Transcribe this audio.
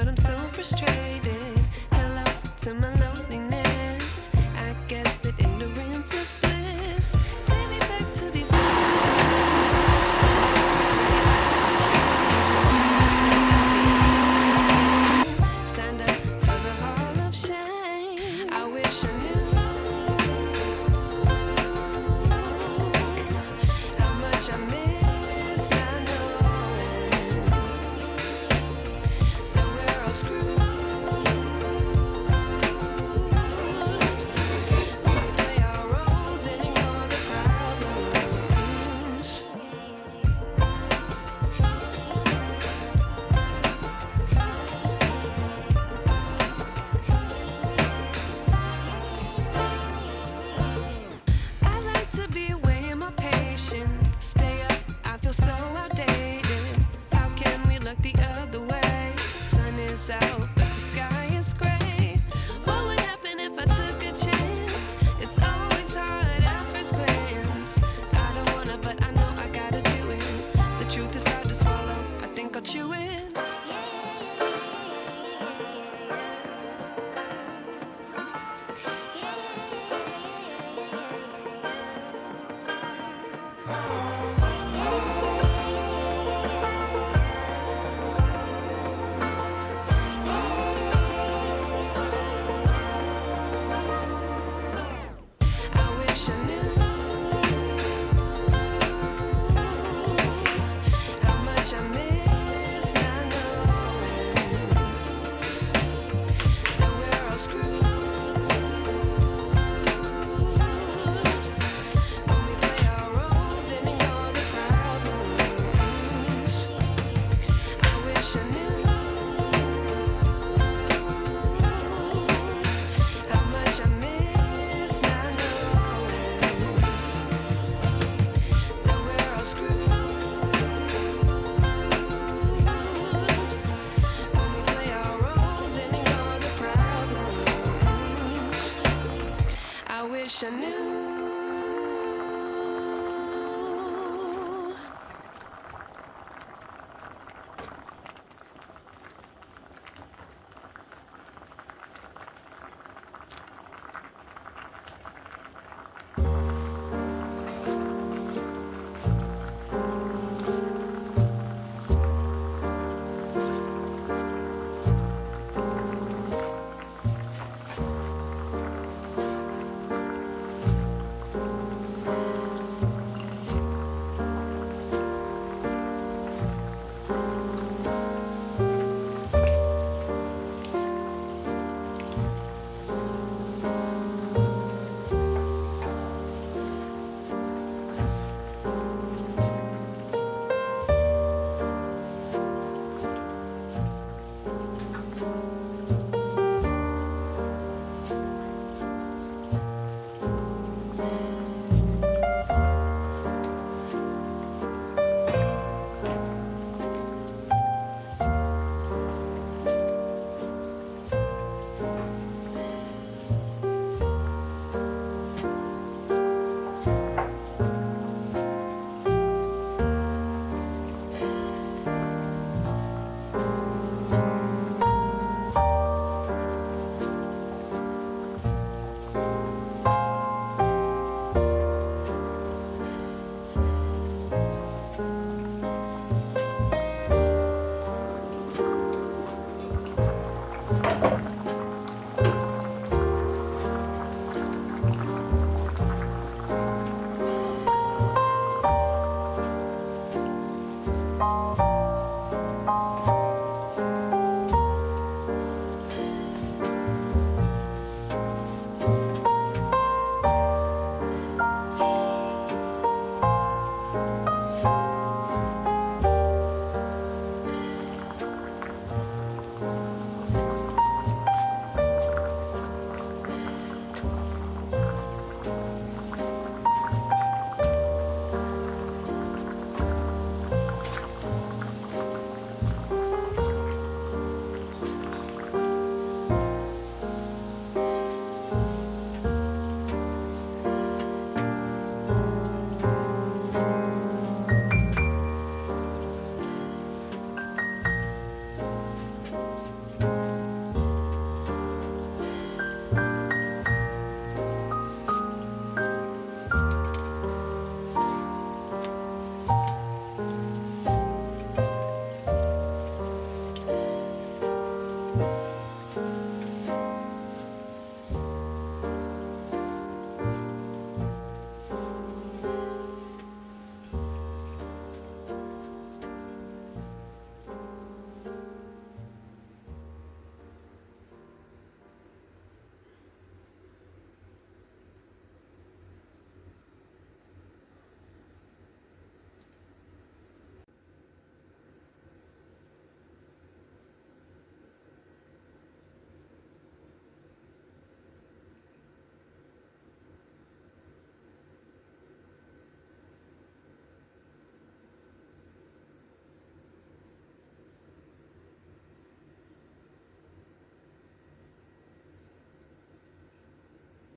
but I'm so frustrated. Hello to my loneliness. I guess that ignorance is bliss. Take me back to before. Signed up for the hall of shame. I wish I knew how much I miss not knowing that we're all screwed. When we play our roles and ignore the problems. I like to be away in my patience. Stay up, I feel so outdated. How can we look the other way? Sun is out, but the sky is gray. What would happen if I took a chance? It's always hard at first glance. I don't wanna, but I know I gotta do it. The truth is hard to swallow. I think I'll chew it. I wish I knew how much I miss not knowing that we're all screwed. When we play our roles and ignore the problems. I wish I knew how much I miss not knowing that we're all screwed. When we play our roles and ignore the problems. I wish I knew